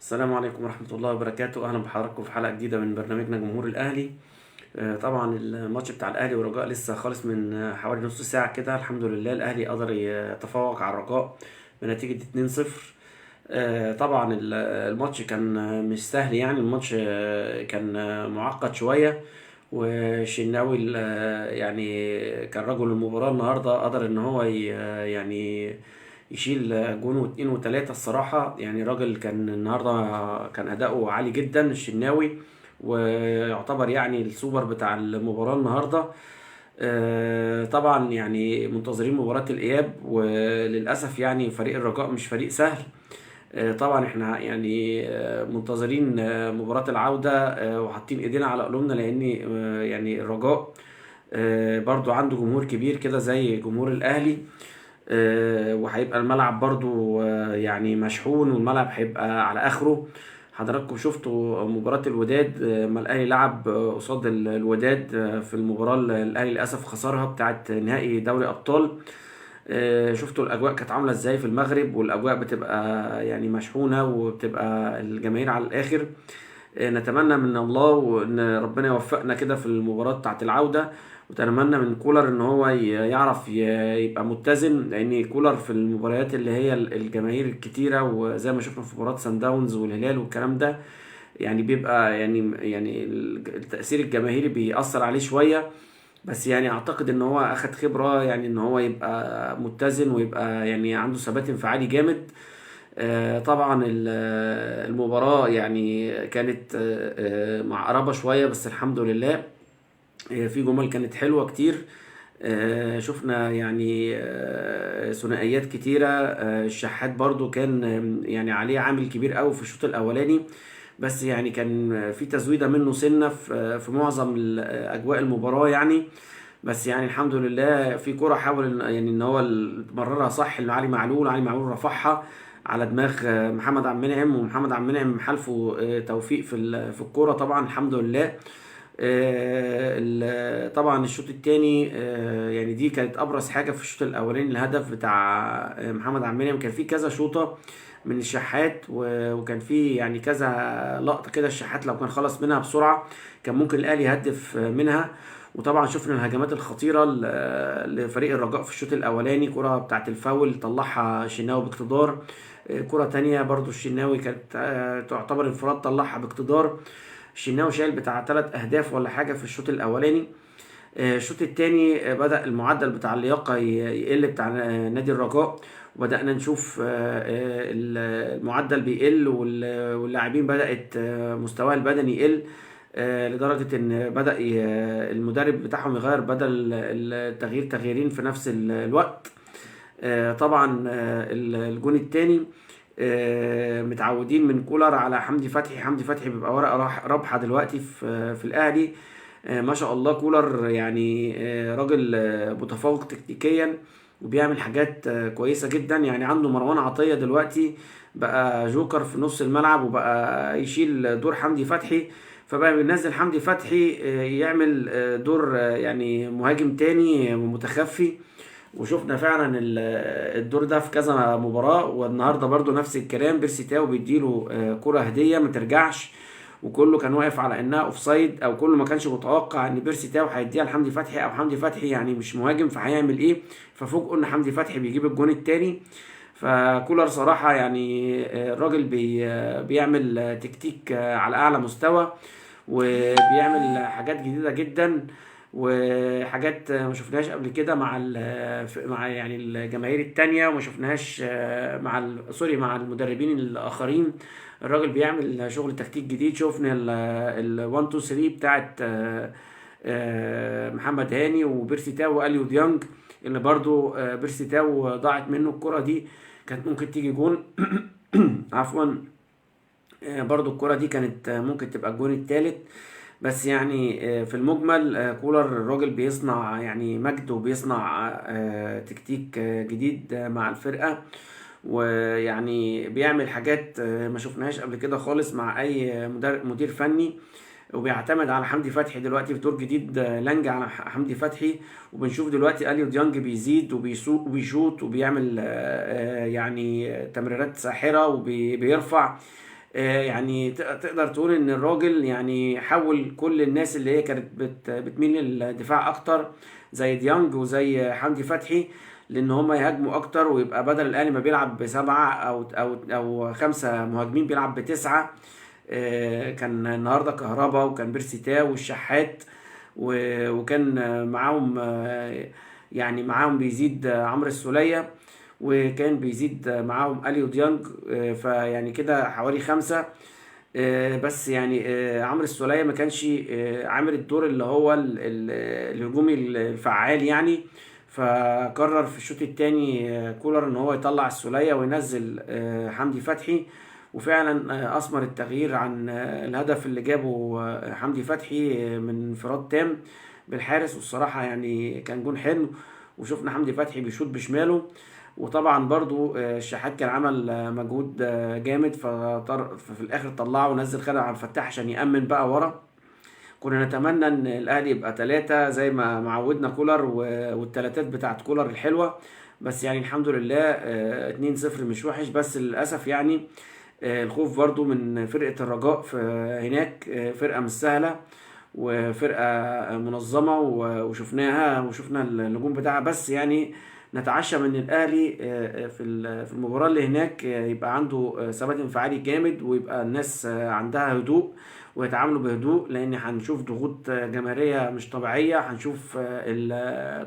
السلام عليكم ورحمة الله وبركاته. أهلا بحضراتكم في حلقة جديدة من برنامجنا جمهور الأهلي. طبعا الماتش بتاع الأهلي والرجاء لسه خالص من حوالي نص ساعة كده. الحمد لله الأهلي قدر يتفوق على الرجاء بنتيجة 2-0. طبعا الماتش كان مش سهل، يعني الماتش كان معقد شوية. وشناوي يعني كان رجل المباراة النهاردة، قدر ان هو يعني يشيل جون واتنين وتلاتة. الصراحة يعني راجل كان النهاردة كان أداؤه عالي جدا الشناوي، ويعتبر يعني السوبر بتاع المباراة النهاردة. طبعا يعني منتظرين مباراة الإياب، وللأسف يعني فريق الرجاء مش فريق سهل. طبعا احنا يعني منتظرين مباراة العودة، وحاطين ايدينا على قلوبنا، لان يعني الرجاء برضو عنده جمهور كبير كده زي جمهور الاهلي. وهيبقى الملعب برضو يعني مشحون، والملعب هيبقى على اخره. حضراتكم شفتوا مباراة الوداد، ما الاهلي لعب قصاد الوداد في المباراة اللي الاهلي للاسف خسرها بتاعت نهائي دوري ابطال. شفتوا الاجواء كانت عامله ازاي في المغرب، والاجواء بتبقى يعني مشحونه، وبتبقى الجماهير على الاخر. نتمنى من الله وان ربنا يوفقنا كده في المباراه بتاعه العوده. وتمنى من كولر ان هو يعرف يبقى متزن، لان كولر في المباريات اللي هي الجماهير الكتيره، وزي ما شفنا في مباراه سان داونز والهلال والكلام ده، يعني بيبقى يعني التأثير الجماهيري بيأثر عليه شوية. بس يعني اعتقد ان هو اخد خبرة، يعني ان هو يبقى متزن ويبقى يعني عنده ثبات انفعالي جامد. طبعا المباراة يعني كانت معقربة شوية، بس الحمد لله في جمل كانت حلوة كتير. شفنا يعني ثنائيات كتيرة. الشحات برضو كان يعني عليه عامل كبير قوي في الشوط الأولاني، بس يعني كان في تزويدة منه سنة في معظم أجواء المباراة يعني. بس يعني الحمد لله في كرة حاول يعني ان هو مررها صح، اللي علي معلول رفعها على دماغ محمد عبد المنعم، ومحمد عبد المنعم حالفه توفيق في الكرة، طبعا الحمد لله. طبعا الشوط الثاني يعني دي كانت ابرز حاجه في الشوط الاولاني، الهدف بتاع محمد عبد المنعم. كان في كذا شوطه من الشحات، وكان في يعني كذا لقطه كده الشحات لو كان خلص منها بسرعه كان ممكن الاهلي يهدف منها. وطبعا شفنا الهجمات الخطيره لفريق الرجاء في الشوط الاولاني. كره بتاعت الفاول طلعها شناوي باقتدار. كره تانية برضو الشناوي كانت تعتبر انفراد، طلعها باقتدار. الشناوي شايل بتاع 3 اهداف ولا حاجه في الشوط الاولاني. الشوط الثاني بدأ المعدل بتاع اللياقه يقل بتاع نادي الرجاء، وبدأنا نشوف المعدل بيقل، واللاعبين بدأت مستواها البدني يقل، لدرجة إن بدأ المدرب بتاعهم يغير بدل التغيير تغييرين في نفس الوقت. طبعا الجون الثاني متعودين من كولر على حمدي فتحي. حمدي فتحي بيبقى ورقة رابحة دلوقتي في الأهلي. ما شاء الله كولر يعني راجل متفوق تكتيكيا، وبيعمل حاجات كويسة جدا. يعني عنده مروان عطية دلوقتي بقى جوكر في نص الملعب، وبقى يشيل دور حمدي فتحي. فبقى بينزل حمدي فتحي يعمل دور يعني مهاجم تاني متخفي. وشفنا فعلا الدور ده في كذا مباراة. والنهارده برضو نفس الكلام، بيرسي تاو بيديله كرة هدية ما ترجعش، وكله كان واقف على انها اوفسايد، او كله ما كانش متوقع ان بيرسي تاو هيديها لحمدي فتحي، او حمدي فتحي يعني مش مهاجم فهيعمل ايه. ففوجئوا ان حمدي فتحي بيجيب الجون التاني. فكولر صراحة يعني الراجل بيعمل تكتيك على اعلى مستوى، وبيعمل حاجات جديدة جدا، وحاجات ما شفناهاش قبل كده مع يعني الجماهير التانية، وما شفناهاش مع سوري مع المدربين الآخرين. الراجل بيعمل شغل تكتيك جديد. شفنا ال 1 2 3 بتاعت محمد هاني وبيرسي تاو واليو ديانج، اللي برضو بيرسي تاو ضاعت منه الكرة دي، كانت ممكن تيجي جون. عفوا. برضو الكرة دي كانت ممكن تبقى الجون التالت. بس يعني في المجمل كولر الراجل بيصنع يعني مجد، وبيصنع تكتيك جديد مع الفرقة. ويعني بيعمل حاجات ما شفناهاش قبل كده خالص مع اي مدير فني. وبيعتمد على حمدي فتحي دلوقتي في دور جديد، لانج على حمدي فتحي. وبنشوف دلوقتي اليو ديانج بيزيد وبيسوق وبيشوط وبيعمل يعني تمريرات ساحرة وبيرفع. يعني تقدر تقول ان الراجل يعني حول كل الناس اللي هي كانت بتميل للدفاع اكتر زي ديانج وزي حمدي فتحي، لان هم يهاجموا اكتر، ويبقى بدل الاهلي ما بيلعب بسبعه او خمسه مهاجمين بيلعب بتسعه. كان النهارده كهربا، وكان بيرسي تاو والشحات، وكان معاهم يعني معاهم بيزيد عمرو السولية، وكان بيزيد معاهم اليو ديانج. فيعني كده حوالي خمسة. بس يعني عمرو السولية ما كانش عامل الدور اللي هو الهجومي الفعال يعني. فقرر في الشوط الثاني كولر ان هو يطلع السولية وينزل حمدي فتحي، وفعلا اثمر التغيير عن الهدف اللي جابه حمدي فتحي من انفراد تام بالحارس. والصراحة يعني كان جون حلو، وشفنا حمدي فتحي بيشوط بشماله. وطبعا برضو الشحات كان عمل مجهود جامد، ففي الاخر طلعه ونزل خالد عبد الفتاح عشان يأمن بقى ورا. كنا نتمنى ان الاهلي يبقى ثلاثة زي ما معودنا كولر، والثلاثات بتاعت كولر الحلوة. بس يعني الحمد لله 2-0 مش وحش، بس للأسف يعني الخوف برضو من فرقة الرجاء في هناك. فرقة مش سهلة، وفرقة منظمة، وشفناها وشفنا النجوم بتاعها. بس يعني نتعشى من الأهلي في المباراة اللي هناك يبقى عنده ثبات انفعالي جامد، ويبقى الناس عندها هدوء ويتعاملوا بهدوء، لأن هنشوف ضغوط جماهيرية مش طبيعية. هنشوف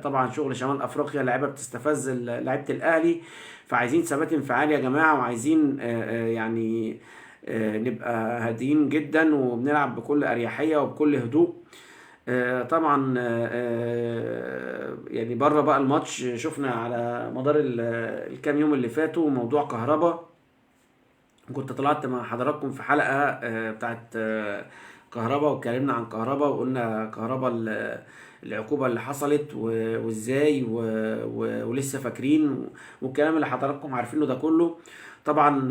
طبعا شغل شمال أفريقيا، لعيبة بتستفز لعيبة الأهلي. فعايزين ثبات انفعالي يا جماعة، وعايزين يعني نبقى هاديين جدا، وبنلعب بكل أريحية وبكل هدوء. طبعا يعني بره بقى الماتش شفنا على مدار الكام يوم اللي فاتوا موضوع كهربا. كنت طلعت مع حضراتكم في حلقة بتاعت كهربا، واتكلمنا عن كهربا، وقلنا كهربا العقوبة اللي حصلت وازاي ولسه فاكرين، والكلام اللي حضراتكم عارفينه ده كله. طبعا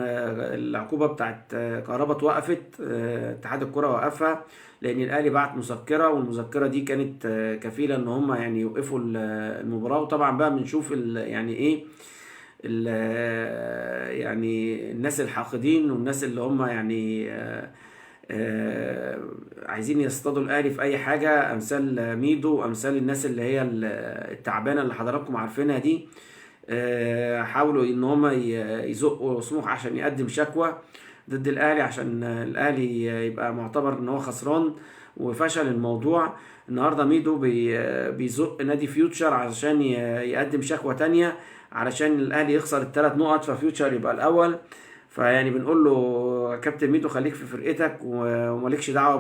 العقوبة بتاعت كهربا اتوقفت، اتحاد الكرة وقفها، لان الاهلي بعت مذكرة، والمذكرة دي كانت كفيلة ان هم يعني يوقفوا المباراة. وطبعا بقى بنشوف يعني ايه يعني الناس الحاقدين، والناس اللي هم يعني عايزين يصطادوا الاهلي في اي حاجه، امثال ميدو، وامثال الناس اللي هي التعبانه اللي حضراتكم عارفينها دي. حاولوا ان هم يزقوا سموح عشان يقدم شكوى ضد الاهلي، عشان الاهلي يبقى معتبر ان هو خسران، وفشل الموضوع. النهارده ميدو بيزق نادي فيوتشر عشان يقدم شكوى تانية، علشان الاهلي يخسر ال3 نقط، ففيوتشر يبقى الاول. فيعني بنقول له كابتن ميدو خليك في فرقتك، ومالكش دعوه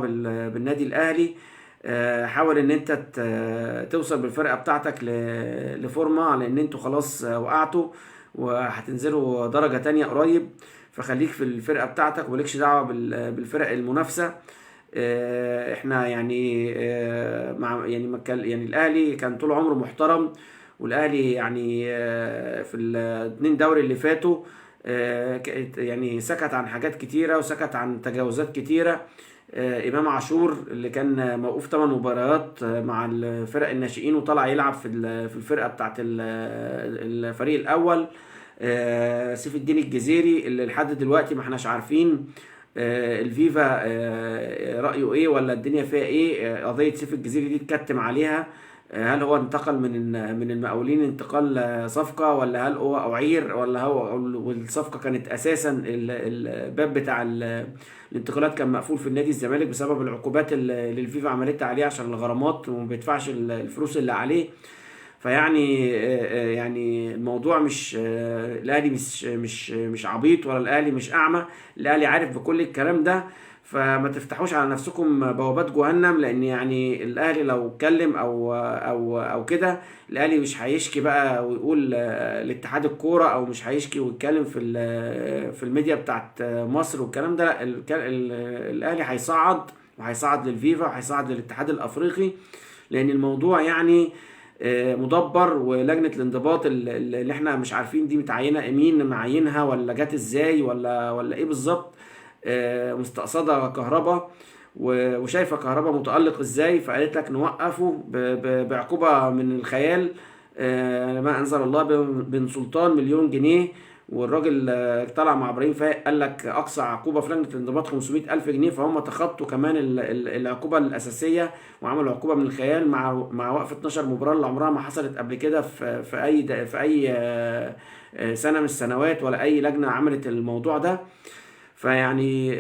بالنادي الاهلي. حاول ان انت توصل بالفرقه بتاعتك لفورمه، لان انتوا خلاص وقعتوا وهتنزلوا درجه تانية قريب. فخليك في الفرقه بتاعتك ومالكش دعوه بالفرق المنافسه. احنا يعني مع يعني الاهلي كان طول عمره محترم، والاهلي يعني في ال2 دوري اللي فاتوا يعني سكت عن حاجات كتيره، وسكت عن تجاوزات كتيره. امام عاشور اللي كان موقوف 8 مباريات مع الفرق الناشئين، وطلع يلعب في الفرقه بتاعت الفريق الاول. سيف الدين الجزيري اللي لحد دلوقتي ما احناش عارفين الفيفا رأيه ايه، ولا الدنيا فيها ايه. قضية سيف الجزيري دي اتكتم عليها، هل هو انتقل من المقاولين انتقال صفقة، ولا هل هو أعير، ولا هو والصفقة كانت أساسا الباب بتاع الانتقالات كان مقفول في النادي الزمالك بسبب العقوبات اللي الفيفا عملتها عليه عشان الغرامات، وما بيدفعش الفلوس اللي عليه. فيعني يعني الموضوع مش الاهلي مش عبيط، ولا الاهلي مش اعمى. الاهلي عارف بكل الكلام ده. فما تفتحوش على نفسكم بوابات جهنم، لان يعني الاهلي لو اتكلم او كده، الاهلي مش هيشكي بقى ويقول لاتحاد الكوره، او مش هيشكي ويتكلم في الميديا بتاعت مصر والكلام ده. لا، الاهلي هيصعد، وهيصعد للفيفا، وهيصعد للاتحاد الافريقي، لان الموضوع يعني مدبر. ولجنة الانضباط اللي احنا مش عارفين دي متعينة مين معينها، ولا جت ازاي، ولا ايه بالظبط. مستقصدة كهربا، وشايفة كهربا متألق ازاي، فقالت لك نوقفه بعقوبة من الخيال. ما انزل الله بن سلطان، 1,000,000 جنيه، والراجل طلع مع ابراهيم فايق قال لك اقصى عقوبه في لجنه الانضباط 500,000 جنيه، فهم تخطوا كمان العقوبه الاساسيه وعملوا عقوبه من الخيال مع وقف 12 مباراه اللي عمرها ما حصلت قبل كده في اي سنه من السنوات، ولا اي لجنه عملت الموضوع ده. فيعني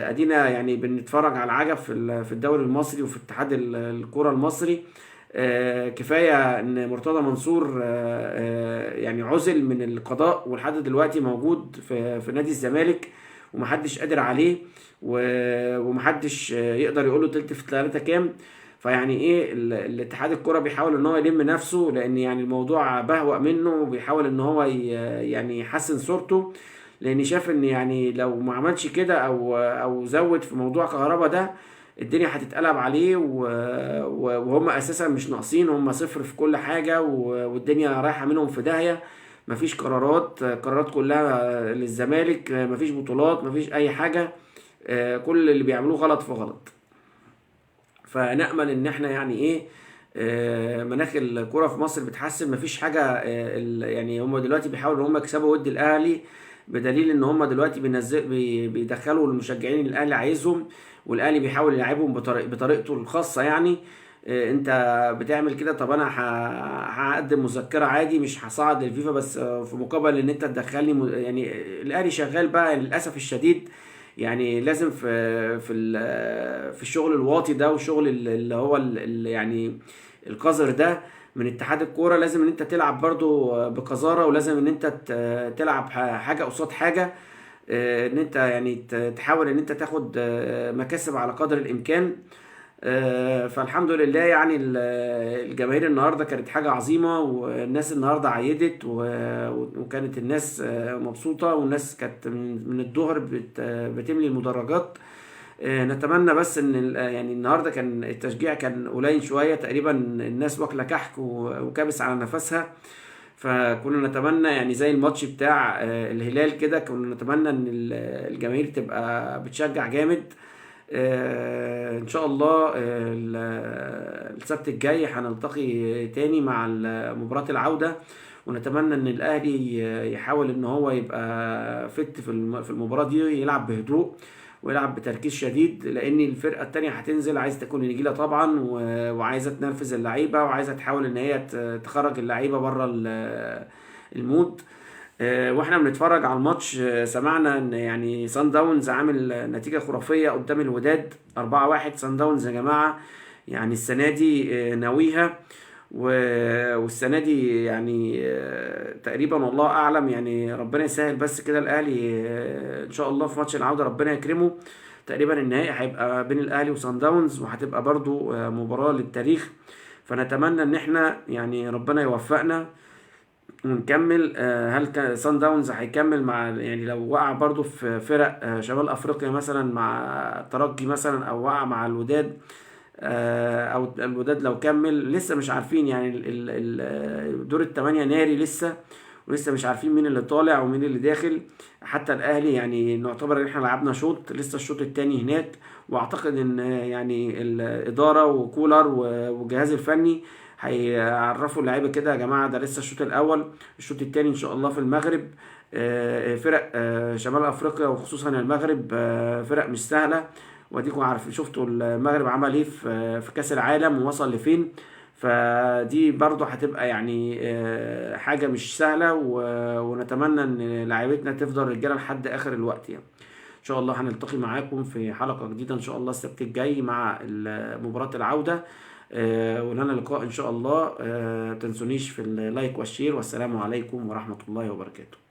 ادينا يعني بنتفرج على العجب في الدوري المصري وفي اتحاد الكرة المصري. كفاية ان مرتضى منصور يعني عزل من القضاء، ولحد دلوقتي موجود في نادي الزمالك ومحدش قادر عليه، ومحدش يقدر يقول له تلت في تلاتة كام. فيعني ايه الاتحاد الكرة بيحاول ان هو يلم نفسه، لان يعني الموضوع بهوأ منه، وبيحاول ان هو يعني يحسن صورته، لاني شايف ان يعني لو ما عملش كده او زود في موضوع كهربا ده الدنيا هتتقلب عليه، وهم اساسا مش ناقصين، هم صفر في كل حاجة، والدنيا رايحة منهم في داهية. مفيش قرارات كلها للزمالك، مفيش بطولات، مفيش اي حاجة. كل اللي بيعملوه غلط في غلط. فنأمل ان احنا يعني ايه مناخ الكرة في مصر بتحسن. مفيش حاجة يعني هم دلوقتي بيحاولوا ان هم يكسبوا ود الاهلي، بدليل ان هم دلوقتي بيدخلوا المشجعين اللي الاهلي عايزهم، والاهلي بيحاول يلعبهم بطريقته الخاصة يعني. انت بتعمل كده، طب انا هقدم مذكرة عادي، مش هصعد للفيفا، بس في مقابل ان انت تدخلني يعني الاهلي شغال بقى للاسف الشديد. يعني لازم في الشغل الواطي ده، والشغل اللي هو يعني القذر ده من اتحاد الكوره، لازم ان انت تلعب برضو بقذاره، ولازم ان انت تلعب حاجه قصاد حاجه. ان انت يعني تحاول ان انت تاخد مكاسب على قدر الامكان. فالحمد لله يعني الجماهير النهارده كانت حاجة عظيمة، والناس النهارده عيدت، وكانت الناس مبسوطة، والناس كانت من الظهر بتملي المدرجات. نتمنى بس ان يعني النهارده كان التشجيع كان قليل شوية، تقريبا الناس واكلة كحك وكابس على نفسها. فكنا نتمنى يعني زي الماتش بتاع الهلال كده، كنا نتمنى ان الجماهير تبقى بتشجع جامد. ان شاء الله السبت الجاي هنلتقي تاني مع مباراة العودة، ونتمنى ان الاهلي يحاول ان هو يبقى فت في المباراة دي، يلعب بهدوء ويلعب بتركيز شديد، لان الفرقة التانية هتنزل عايزة تكون نجيلة طبعا، وعايزة تنرفز اللعيبة، وعايزة تحاول ان هي تخرج اللعيبة بره المود. واحنا بنتفرج على الماتش سمعنا ان يعني سان داونز عامل نتيجة خرافية قدام الوداد 4-1. سان داونز يا جماعة يعني السنة دي ناويها، والسنة دي يعني تقريبا والله اعلم، يعني ربنا يسهل بس كده. الاهلي ان شاء الله في ماتش العودة ربنا يكرمه. تقريبا النهائي هيبقى بين الاهلي وسان داونز، وهتبقى برضو مباراة للتاريخ. فنتمنى ان احنا يعني ربنا يوفقنا ونكمل. هل سان داونز هيكمل مع يعني لو وقع برضو في فرق شمال افريقيا مثلا مع الترجي مثلا، او وقع مع الوداد، او الوداد لو كمل لسه مش عارفين يعني دور الثمانية ناري لسه، ولسه مش عارفين مين اللي طالع ومين اللي داخل. حتى الاهلي يعني نعتبر ان احنا لعبنا شوط، لسه الشوط الثاني هناك، واعتقد ان يعني الاداره وكولر والجهاز الفني هيعرفوا اللعيبه كده يا جماعه ده لسه الشوط الاول، الشوط الثاني ان شاء الله في المغرب. فرق شمال افريقيا وخصوصا المغرب فرق مش سهله، واديكم عارف شفتوا المغرب عمل ايه في كاس العالم ووصل لفين. فدي برضه هتبقى يعني حاجه مش سهله، ونتمنى ان لعيبتنا تفضل رجاله لحد اخر الوقت يعني. ان شاء الله هنلتقي معاكم في حلقه جديده ان شاء الله السبت الجاي مع مباراه العوده. ولنا لقاء ان شاء الله. تنسونيش في اللايك والشير، والسلام عليكم ورحمه الله وبركاته.